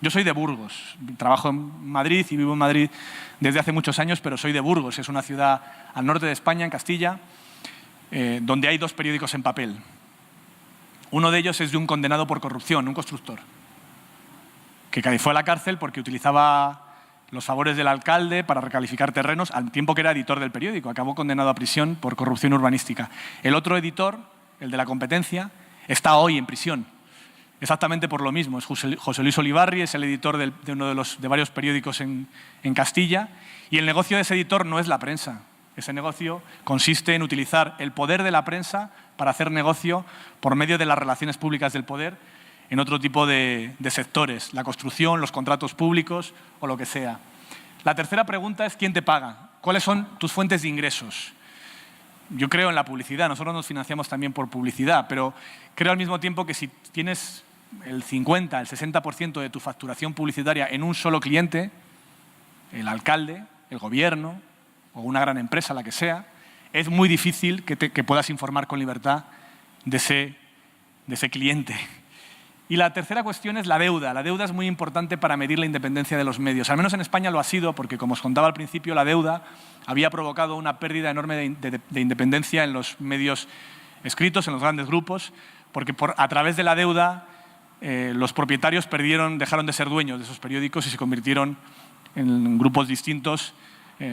Yo soy de Burgos, trabajo en Madrid y vivo en Madrid desde hace muchos años, pero soy de Burgos, es una ciudad al norte de España, en Castilla, donde hay 2 periódicos en papel. Uno de ellos es de un condenado por corrupción, un constructor, que fue a la cárcel porque utilizaba los favores del alcalde para recalificar terrenos al tiempo que era editor del periódico. Acabó condenado a prisión por corrupción urbanística. El otro editor, el de la competencia, está hoy en prisión. Exactamente por lo mismo. Es José Luis Olivarri, es el editor de uno de varios periódicos en Castilla. Y el negocio de ese editor no es la prensa. Ese negocio consiste en utilizar el poder de la prensa para hacer negocio por medio de las relaciones públicas del poder en otro tipo de sectores, la construcción, los contratos públicos o lo que sea. La tercera pregunta es ¿quién te paga? ¿Cuáles son tus fuentes de ingresos? Yo creo en la publicidad, nosotros nos financiamos también por publicidad, pero creo al mismo tiempo que si tienes el 50, el 60% de tu facturación publicitaria en un solo cliente, el alcalde, el gobierno o una gran empresa, la que sea, es muy difícil que puedas informar con libertad de ese cliente. Y la tercera cuestión es la deuda. La deuda es muy importante para medir la independencia de los medios. Al menos en España lo ha sido, porque como os contaba al principio, la deuda había provocado una pérdida enorme de independencia en los medios escritos, en los grandes grupos, porque a través de la deuda los propietarios dejaron de ser dueños de esos periódicos y se convirtieron en grupos distintos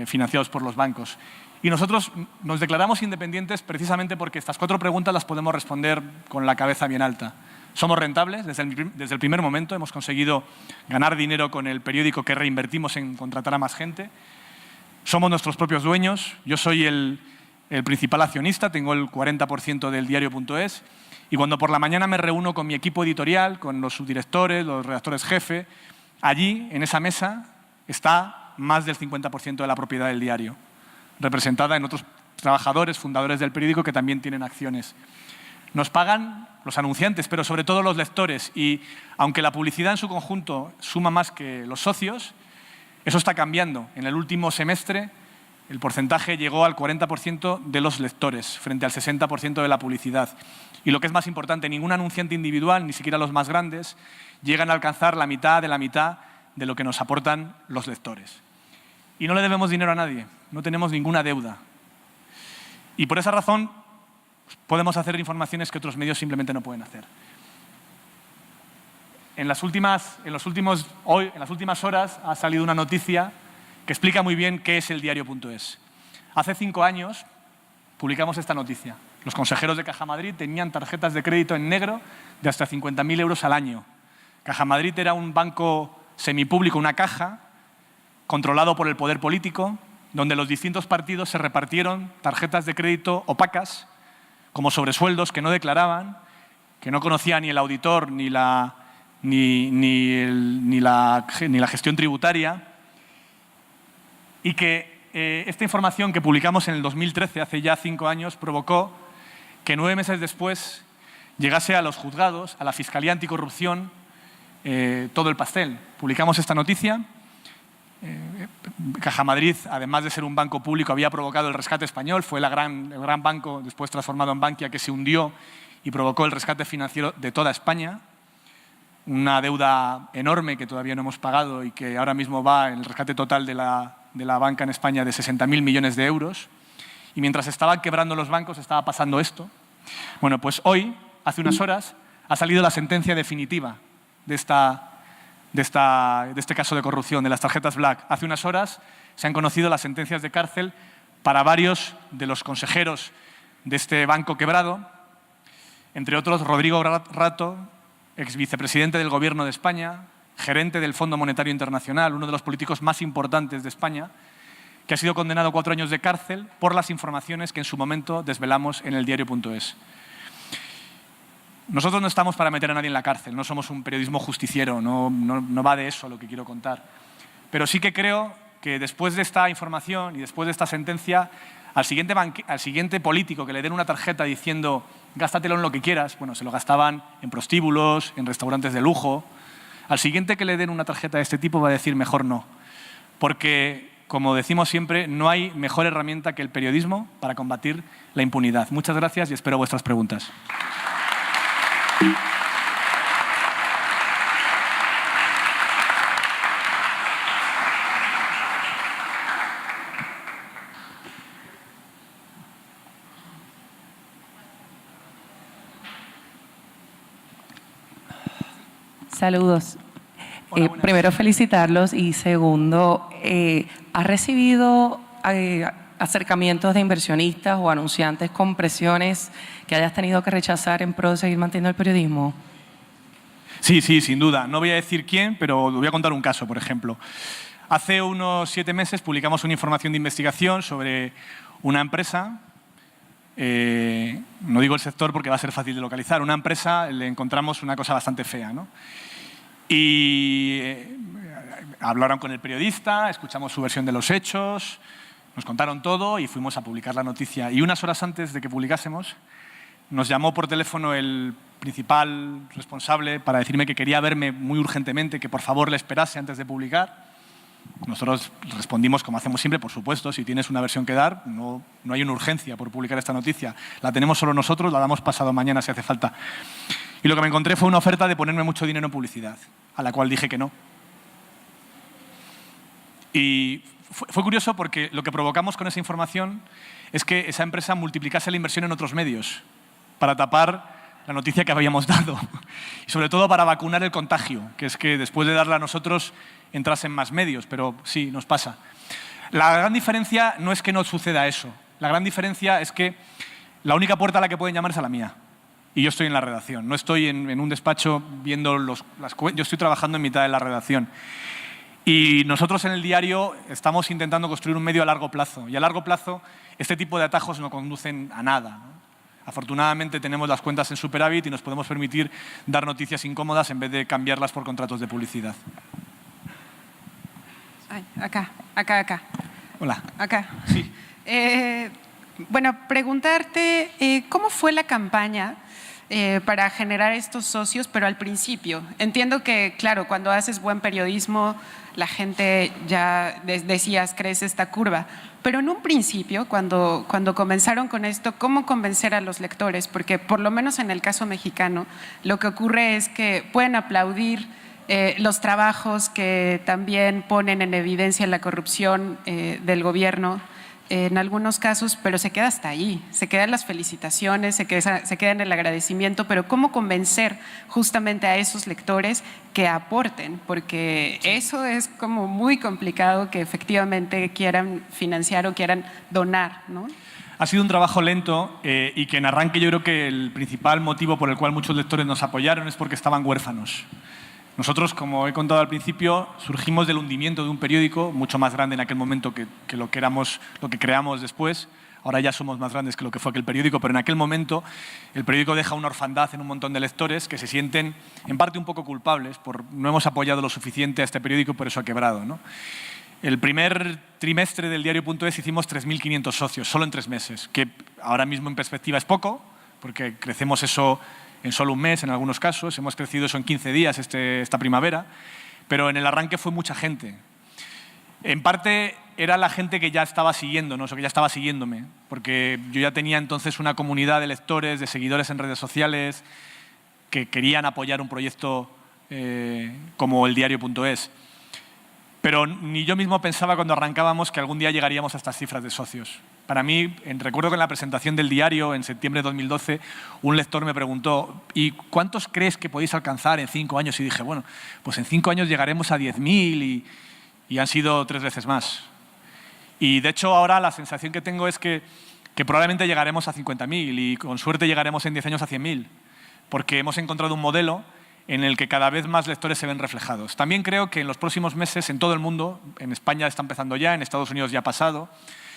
financiados por los bancos. Y nosotros nos declaramos independientes precisamente porque estas 4 preguntas las podemos responder con la cabeza bien alta. Somos rentables desde el primer momento, hemos conseguido ganar dinero con el periódico que reinvertimos en contratar a más gente. Somos nuestros propios dueños, yo soy el principal accionista, tengo el 40% del diario.es y cuando por la mañana me reúno con mi equipo editorial, con los subdirectores, los redactores jefe, allí, en esa mesa, está más del 50% de la propiedad del diario, representada en otros trabajadores, fundadores del periódico que también tienen acciones. Nos pagan los anunciantes, pero sobre todo los lectores. Y aunque la publicidad en su conjunto suma más que los socios, eso está cambiando. En el último semestre el porcentaje llegó al 40% de los lectores, frente al 60% de la publicidad. Y lo que es más importante, ningún anunciante individual, ni siquiera los más grandes, llegan a alcanzar la mitad de lo que nos aportan los lectores. Y no le debemos dinero a nadie, no tenemos ninguna deuda. Y por esa razón podemos hacer informaciones que otros medios simplemente no pueden hacer. En las últimas horas ha salido una noticia que explica muy bien qué es el diario.es. Hace 5 años publicamos esta noticia. Los consejeros de Caja Madrid tenían tarjetas de crédito en negro de hasta 50.000 euros al año. Caja Madrid era un banco semipúblico, una caja, controlado por el poder político, donde los distintos partidos se repartieron tarjetas de crédito opacas, como sobresueldos que no declaraban, que no conocía ni el auditor ni la gestión tributaria, y que esta información que publicamos en el 2013, hace ya 5 años, provocó que 9 meses después llegase a los juzgados, a la Fiscalía Anticorrupción, todo el pastel. Publicamos esta noticia. Caja Madrid, además de ser un banco público, había provocado el rescate español, fue el gran banco, después transformado en Bankia, que se hundió y provocó el rescate financiero de toda España. Una deuda enorme que todavía no hemos pagado y que ahora mismo va en el rescate total de la banca en España de 60.000 millones de euros. Y mientras estaban quebrando los bancos, estaba pasando esto. Bueno, pues hoy, hace unas horas, ha salido la sentencia definitiva de este caso de corrupción, de las tarjetas Black. Hace unas horas se han conocido las sentencias de cárcel para varios de los consejeros de este banco quebrado, entre otros Rodrigo Rato, ex vicepresidente del Gobierno de España, gerente del Fondo Monetario Internacional, uno de los políticos más importantes de España, que ha sido condenado a 4 años de cárcel por las informaciones que en su momento desvelamos en el diario.es. Nosotros no estamos para meter a nadie en la cárcel, no somos un periodismo justiciero, no va de eso lo que quiero contar. Pero sí que creo que después de esta información y después de esta sentencia, al siguiente político que le den una tarjeta diciendo gástatelo en lo que quieras, bueno, se lo gastaban en prostíbulos, en restaurantes de lujo. Al siguiente que le den una tarjeta de este tipo va a decir mejor no. Porque, como decimos siempre, no hay mejor herramienta que el periodismo para combatir la impunidad. Muchas gracias y espero vuestras preguntas. Saludos. Hola, primero, felicitarlos y segundo, ¿has recibido acercamientos de inversionistas o anunciantes con presiones que hayas tenido que rechazar en pro de seguir manteniendo el periodismo? Sí, sin duda. No voy a decir quién, pero voy a contar un caso, por ejemplo. Hace unos 7 meses publicamos una información de investigación sobre una empresa. No digo el sector porque va a ser fácil de localizar. Una empresa, le encontramos una cosa bastante fea, ¿no? Y hablaron con el periodista, escuchamos su versión de los hechos, nos contaron todo y fuimos a publicar la noticia. Y unas horas antes de que publicásemos, nos llamó por teléfono el principal responsable para decirme que quería verme muy urgentemente, que por favor le esperase antes de publicar. Nosotros respondimos como hacemos siempre, por supuesto, si tienes una versión que dar, no hay una urgencia por publicar esta noticia. La tenemos solo nosotros, la damos pasado mañana si hace falta. Y lo que me encontré fue una oferta de ponerme mucho dinero en publicidad, a la cual dije que no. Y fue curioso porque lo que provocamos con esa información es que esa empresa multiplicase la inversión en otros medios para tapar la noticia que habíamos dado. Y sobre todo para vacunar el contagio, que es que después de darla a nosotros entrasen más medios, pero sí, nos pasa. La gran diferencia no es que no suceda eso. La gran diferencia es que la única puerta a la que pueden llamar es a la mía. Y yo estoy en la redacción. No estoy en un despacho viendo yo estoy trabajando en mitad de la redacción. Y nosotros en el diario estamos intentando construir un medio a largo plazo. Y a largo plazo este tipo de atajos no conducen a nada, ¿no? Afortunadamente tenemos las cuentas en superávit y nos podemos permitir dar noticias incómodas en vez de cambiarlas por contratos de publicidad. Ay, acá. Hola. Acá. Sí. Bueno, preguntarte, ¿cómo fue la campaña para generar estos socios, pero al principio? Entiendo que, claro, cuando haces buen periodismo, la gente ya decías, crece esta curva. Pero en un principio, cuando comenzaron con esto, ¿cómo convencer a los lectores? Porque por lo menos en el caso mexicano, lo que ocurre es que pueden aplaudir los trabajos que también ponen en evidencia la corrupción del gobierno en algunos casos, pero se queda hasta ahí, se quedan las felicitaciones, se queda en el agradecimiento, pero ¿cómo convencer justamente a esos lectores que aporten? Porque eso es como muy complicado, que efectivamente quieran financiar o quieran donar, ¿no? Ha sido un trabajo lento y que en arranque yo creo que el principal motivo por el cual muchos lectores nos apoyaron es porque estaban huérfanos. Nosotros, como he contado al principio, surgimos del hundimiento de un periódico mucho más grande en aquel momento que lo que creamos después. Ahora ya somos más grandes que lo que fue aquel periódico, pero en aquel momento el periódico deja una orfandad en un montón de lectores que se sienten en parte un poco culpables por no hemos apoyado lo suficiente a este periódico y por eso ha quebrado, ¿no? El primer trimestre del diario.es hicimos 3.500 socios, solo en 3 meses, que ahora mismo en perspectiva es poco, porque crecemos eso en solo un mes en algunos casos, hemos crecido eso en 15 días esta primavera, pero en el arranque fue mucha gente. En parte era la gente que ya estaba siguiéndonos o que ya estaba siguiéndome, porque yo ya tenía entonces una comunidad de lectores, de seguidores en redes sociales que querían apoyar un proyecto como el diario.es. Pero ni yo mismo pensaba cuando arrancábamos que algún día llegaríamos a estas cifras de socios. Para mí, recuerdo que en la presentación del diario, en septiembre de 2012, un lector me preguntó, ¿y cuántos crees que podéis alcanzar en 5 años? Y dije, bueno, pues en 5 años llegaremos a 10.000 y han sido 3 veces más. Y de hecho ahora la sensación que tengo es que probablemente llegaremos a 50.000 y con suerte llegaremos en 10 años a 100.000, porque hemos encontrado un modelo en el que cada vez más lectores se ven reflejados. También creo que en los próximos meses, en todo el mundo, en España está empezando ya, en Estados Unidos ya ha pasado,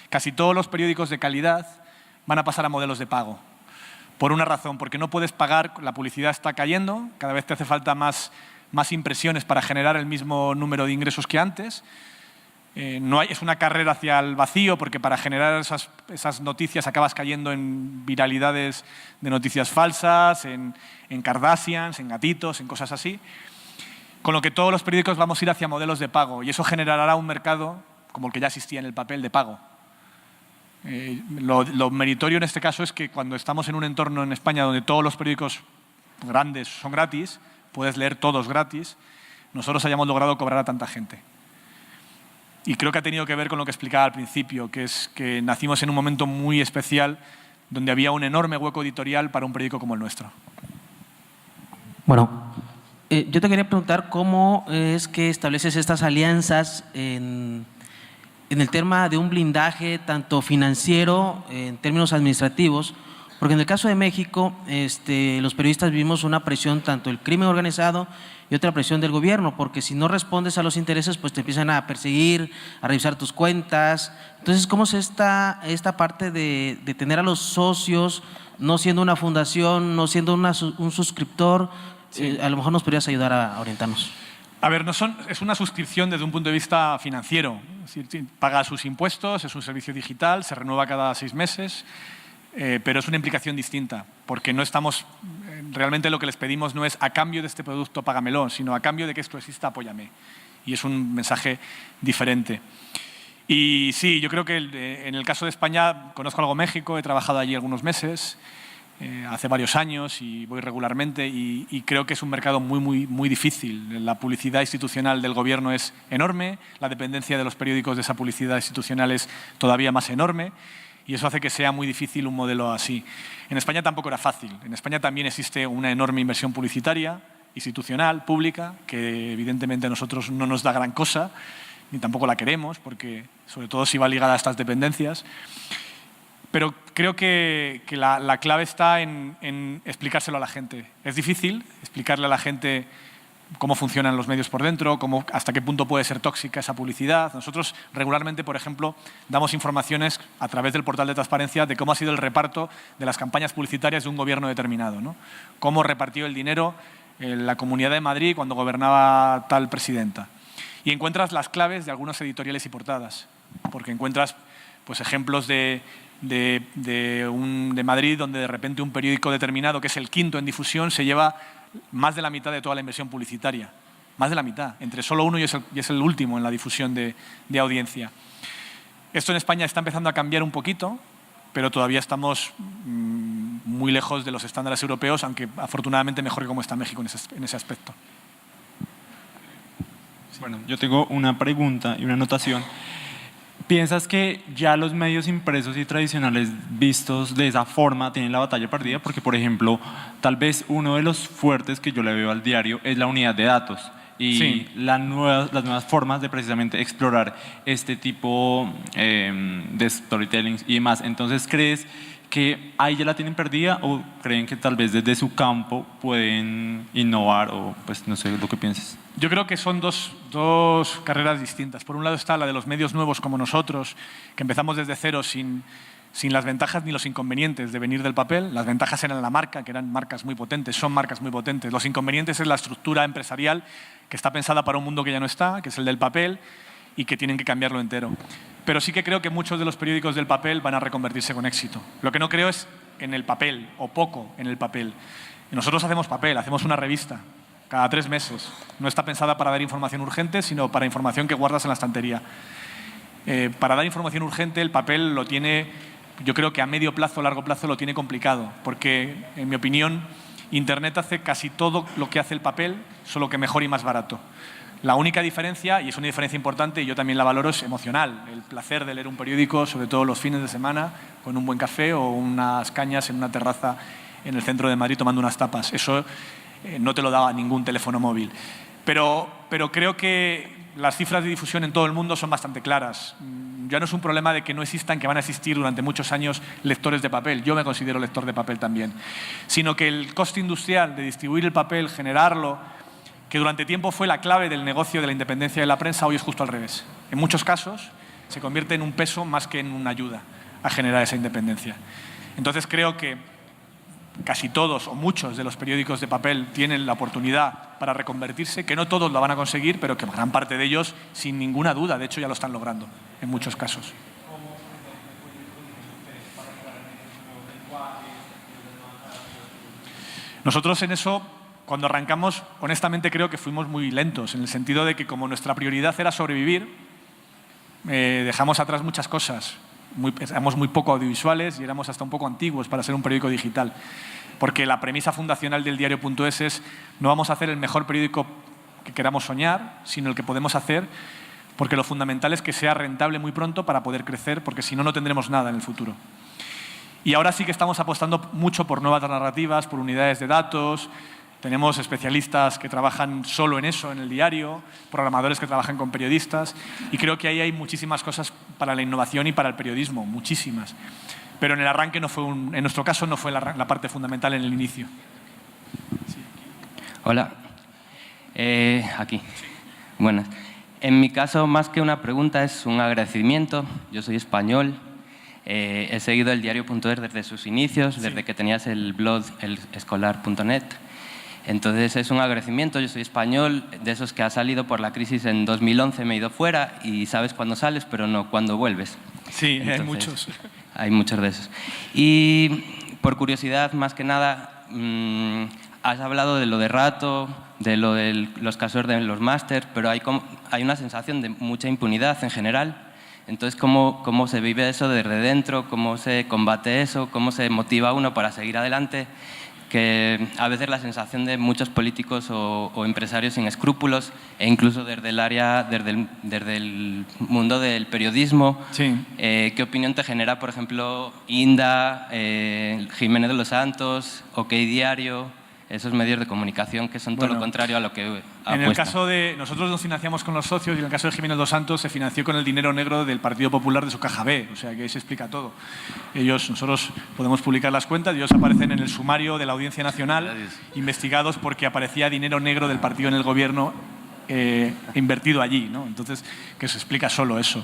casi todos los periódicos de calidad van a pasar a modelos de pago. Por una razón, porque no puedes pagar, la publicidad está cayendo, cada vez te hace falta más impresiones para generar el mismo número de ingresos que antes. Es una carrera hacia el vacío, porque para generar esas noticias acabas cayendo en viralidades de noticias falsas, en Kardashians, en gatitos, en cosas así. Con lo que todos los periódicos vamos a ir hacia modelos de pago y eso generará un mercado como el que ya existía en el papel de pago. Lo meritorio en este caso es que cuando estamos en un entorno en España donde todos los periódicos grandes son gratis, puedes leer todos gratis, nosotros hayamos logrado cobrar a tanta gente. Y creo que ha tenido que ver con lo que explicaba al principio, que es que nacimos en un momento muy especial donde había un enorme hueco editorial para un periódico como el nuestro. Bueno, yo te quería preguntar cómo es que estableces estas alianzas en el tema de un blindaje tanto financiero en términos administrativos, porque en el caso de México los periodistas vivimos una presión tanto del crimen organizado y otra presión del gobierno, porque si no respondes a los intereses pues te empiezan a perseguir, a revisar tus cuentas. Entonces, ¿cómo es esta parte de tener a los socios, no siendo una fundación, no siendo un suscriptor? Sí. A lo mejor nos podrías ayudar a orientarnos. A ver, es una suscripción desde un punto de vista financiero. Es decir, paga sus impuestos, es un servicio digital, se renueva cada 6 meses, pero es una implicación distinta, porque no estamos, realmente lo que les pedimos no es a cambio de este producto págamelo, sino a cambio de que esto exista, apóyame. Y es un mensaje diferente. Y sí, yo creo que en el caso de España, conozco algo México, he trabajado allí algunos meses. hace varios años y voy regularmente y creo que es un mercado muy difícil. La publicidad institucional del gobierno es enorme, la dependencia de los periódicos de esa publicidad institucional es todavía más enorme y eso hace que sea muy difícil un modelo así. En España tampoco era fácil. En España también existe una enorme inversión publicitaria, institucional, pública, que evidentemente a nosotros no nos da gran cosa, ni tampoco la queremos, porque sobre todo si va ligada a estas dependencias. Pero creo que la clave está en explicárselo a la gente. Es difícil explicarle a la gente cómo funcionan los medios por dentro, hasta qué punto puede ser tóxica esa publicidad. Nosotros regularmente, por ejemplo, damos informaciones a través del portal de transparencia de cómo ha sido el reparto de las campañas publicitarias de un gobierno determinado, ¿no? Cómo repartió el dinero en la Comunidad de Madrid cuando gobernaba tal presidenta. Y encuentras las claves de algunos editoriales y portadas, porque encuentras pues, ejemplos de Madrid donde de repente un periódico determinado, que es el quinto en difusión, se lleva más de la mitad de toda la inversión publicitaria. Más de la mitad, entre solo uno y es el último en la difusión de audiencia. Esto en España está empezando a cambiar un poquito, pero todavía estamos muy lejos de los estándares europeos, aunque afortunadamente mejor que como está México en ese aspecto. Bueno, yo tengo una pregunta y una anotación. ¿Piensas que ya los medios impresos y tradicionales vistos de esa forma tienen la batalla perdida? Porque, por ejemplo, tal vez uno de los fuertes que yo le veo al diario es la unidad de datos y sí, las nuevas formas de precisamente explorar este tipo de storytelling y demás. Entonces, ¿crees que ahí ya la tienen perdida o creen que tal vez desde su campo pueden innovar o pues no sé lo que pienses? Yo creo que son dos carreras distintas. Por un lado está la de los medios nuevos como nosotros, que empezamos desde cero sin las ventajas ni los inconvenientes de venir del papel. Las ventajas eran la marca, que eran marcas muy potentes, son marcas muy potentes. Los inconvenientes es la estructura empresarial que está pensada para un mundo que ya no está, que es el del papel, y que tienen que cambiarlo entero. Pero sí que creo que muchos de los periódicos del papel van a reconvertirse con éxito. Lo que no creo es en el papel, o poco en el papel. Nosotros hacemos papel, hacemos una revista cada 3 meses. No está pensada para dar información urgente, sino para información que guardas en la estantería. Para dar información urgente, el papel lo tiene, yo creo que a medio plazo, largo plazo, lo tiene complicado, porque, en mi opinión, Internet hace casi todo lo que hace el papel, solo que mejor y más barato. La única diferencia, y es una diferencia importante y yo también la valoro, es emocional. El placer de leer un periódico, sobre todo los fines de semana, con un buen café o unas cañas en una terraza en el centro de Madrid tomando unas tapas. Eso no te lo daba ningún teléfono móvil. Pero creo que las cifras de difusión en todo el mundo son bastante claras. Ya no es un problema de que no existan, que van a existir durante muchos años lectores de papel. Yo me considero lector de papel también. Sino que el coste industrial de distribuir el papel, generarlo, que durante tiempo fue la clave del negocio de la independencia de la prensa, hoy es justo al revés. En muchos casos se convierte en un peso más que en una ayuda a generar esa independencia. Entonces creo que casi todos o muchos de los periódicos de papel tienen la oportunidad para reconvertirse, que no todos lo van a conseguir, pero que gran parte de ellos, sin ninguna duda, de hecho ya lo están logrando en muchos casos. Nosotros en eso, cuando arrancamos, honestamente creo que fuimos muy lentos, en el sentido de que como nuestra prioridad era sobrevivir, dejamos atrás muchas cosas. Éramos muy poco audiovisuales y éramos hasta un poco antiguos para ser un periódico digital. Porque la premisa fundacional del diario.es es no vamos a hacer el mejor periódico que queramos soñar, sino el que podemos hacer, porque lo fundamental es que sea rentable muy pronto para poder crecer, porque si no, no tendremos nada en el futuro. Y ahora sí que estamos apostando mucho por nuevas narrativas, por unidades de datos. Tenemos especialistas que trabajan solo en eso, en el diario, programadores que trabajan con periodistas, y creo que ahí hay muchísimas cosas para la innovación y para el periodismo, muchísimas. Pero en el arranque no fue en nuestro caso no fue la parte fundamental en el inicio. Sí. Hola, aquí. Buenas. En mi caso, más que una pregunta, es un agradecimiento. Yo soy español. He seguido el diario.es desde sus inicios, desde que tenías el blog escolar.net. Entonces es un agradecimiento. Yo soy español, de esos que ha salido por la crisis en 2011, me he ido fuera y sabes cuándo sales, pero no cuándo vuelves. Sí, entonces, hay muchos. Hay muchos de esos. Y por curiosidad, más que nada, has hablado de lo de Rato, de lo de los casos de los máster, pero hay una sensación de mucha impunidad en general. Entonces, ¿cómo se vive eso desde dentro? ¿Cómo se combate eso? ¿Cómo se motiva uno para seguir adelante? Que a veces la sensación de muchos políticos o empresarios sin escrúpulos, e incluso desde el mundo del periodismo, Sí. ¿qué opinión te genera, por ejemplo, Inda, Jiménez de los Santos, OK Diario, esos medios de comunicación que son todo lo contrario a lo que apuestan? En el caso de nosotros nos financiamos con los socios y en el caso de Jiménez dos Santos se financió con el dinero negro del Partido Popular de su caja B, o sea que ahí se explica todo. Nosotros podemos publicar las cuentas, ellos aparecen en el sumario de la Audiencia Nacional investigados porque aparecía dinero negro del partido en el gobierno invertido allí, ¿no? Entonces que se explica solo eso.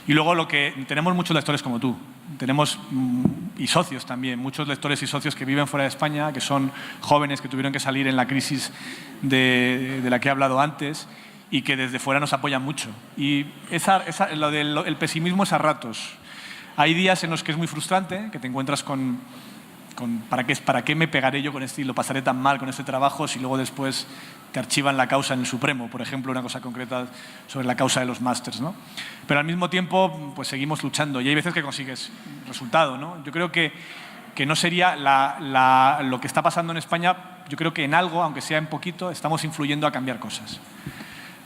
Y luego tenemos muchos lectores como tú, tenemos y socios también, muchos lectores y socios que viven fuera de España, que son jóvenes que tuvieron que salir en la crisis de la que he hablado antes y que desde fuera nos apoyan mucho. Y el pesimismo es a ratos. Hay días en los que es muy frustrante, que te encuentras con ¿para qué me pegaré yo con esto y lo pasaré tan mal con este trabajo si luego después te archivan la causa en el Supremo, por ejemplo, una cosa concreta sobre la causa de los másters, ¿no? Pero al mismo tiempo, pues seguimos luchando y hay veces que consigues resultado, ¿no? Yo creo que no sería lo que está pasando en España, yo creo que en algo, aunque sea en poquito, estamos influyendo a cambiar cosas.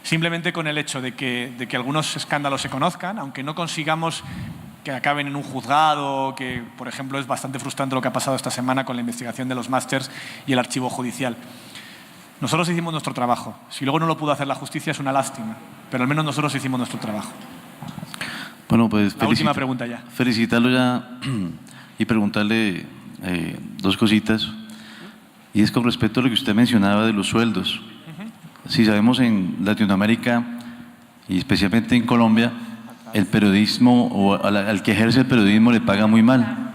Simplemente con el hecho de que algunos escándalos se conozcan, aunque no consigamos que acaben en un juzgado, que por ejemplo es bastante frustrante lo que ha pasado esta semana con la investigación de los másters y el archivo judicial. Nosotros hicimos nuestro trabajo. Si luego no lo pudo hacer la justicia es una lástima, pero al menos nosotros hicimos nuestro trabajo. Bueno, pues la última pregunta ya. Felicitarlo ya y preguntarle dos cositas. Y es con respecto a lo que usted mencionaba de los sueldos. Si sabemos en Latinoamérica y especialmente en Colombia, el periodismo o al que ejerce el periodismo le paga muy mal.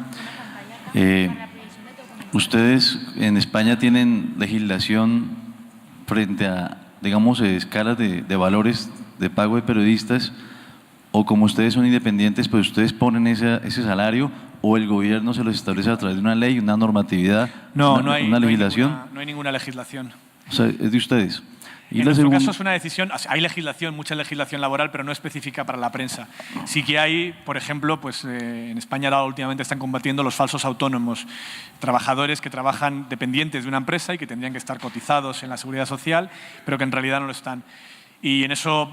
Ustedes en España tienen legislación frente a, digamos, escalas de valores de pago de periodistas, o como ustedes son independientes, pues ustedes ponen ese salario, o el gobierno se los establece a través de una ley, una normatividad, una legislación. No hay ninguna legislación. O sea, es de ustedes. Y en nuestro caso es una decisión, hay legislación, mucha legislación laboral, pero no específica para la prensa. Sí que hay, por ejemplo, pues en España ahora últimamente están combatiendo los falsos autónomos, trabajadores que trabajan dependientes de una empresa y que tendrían que estar cotizados en la seguridad social, pero que en realidad no lo están. Y en eso,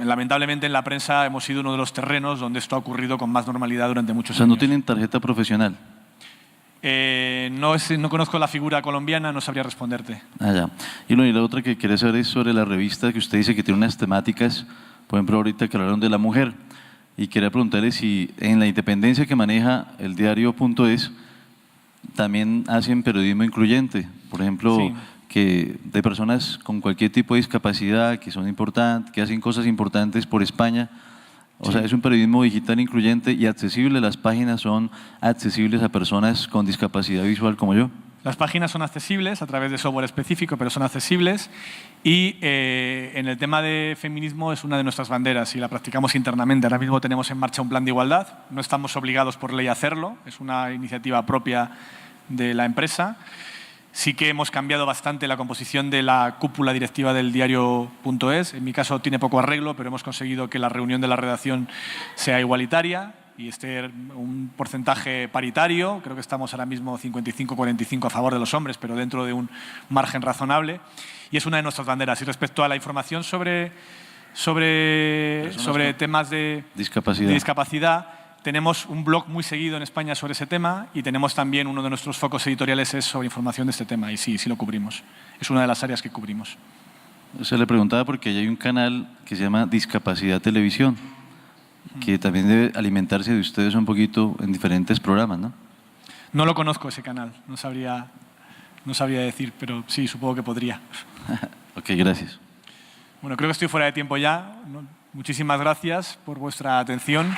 lamentablemente, en la prensa hemos sido uno de los terrenos donde esto ha ocurrido con más normalidad durante muchos años. O sea, ¿no tienen tarjeta profesional? No conozco la figura colombiana, no sabría responderte. Ya. Y la otra que quería saber es sobre la revista que usted dice que tiene unas temáticas, por ejemplo, ahorita que hablaron de la mujer. Y quería preguntarle si en la independencia que maneja el diario.es también hacen periodismo incluyente. Por ejemplo, sí, que de personas con cualquier tipo de discapacidad, que son importantes, que hacen cosas importantes por España. O sea, es un periodismo digital incluyente y accesible. Las páginas son accesibles a personas con discapacidad visual como yo. Las páginas son accesibles a través de software específico, pero son accesibles. Y en el tema de feminismo es una de nuestras banderas y la practicamos internamente. Ahora mismo tenemos en marcha un plan de igualdad. No estamos obligados por ley a hacerlo. Es una iniciativa propia de la empresa. Sí que hemos cambiado bastante la composición de la cúpula directiva del diario.es. En mi caso tiene poco arreglo, pero hemos conseguido que la reunión de la redacción sea igualitaria y esté un porcentaje paritario. Creo que estamos ahora mismo 55-45 a favor de los hombres, pero dentro de un margen razonable. Y es una de nuestras banderas. Y respecto a la información sobre temas de discapacidad, tenemos un blog muy seguido en España sobre ese tema y tenemos también uno de nuestros focos editoriales es sobre información de este tema y sí lo cubrimos. Es una de las áreas que cubrimos. Se le preguntaba porque hay un canal que se llama Discapacidad Televisión, que también debe alimentarse de ustedes un poquito en diferentes programas, ¿no? No lo conozco ese canal, no sabría decir, pero sí, supongo que podría. Ok, gracias. Bueno, creo que estoy fuera de tiempo ya. Muchísimas gracias por vuestra atención.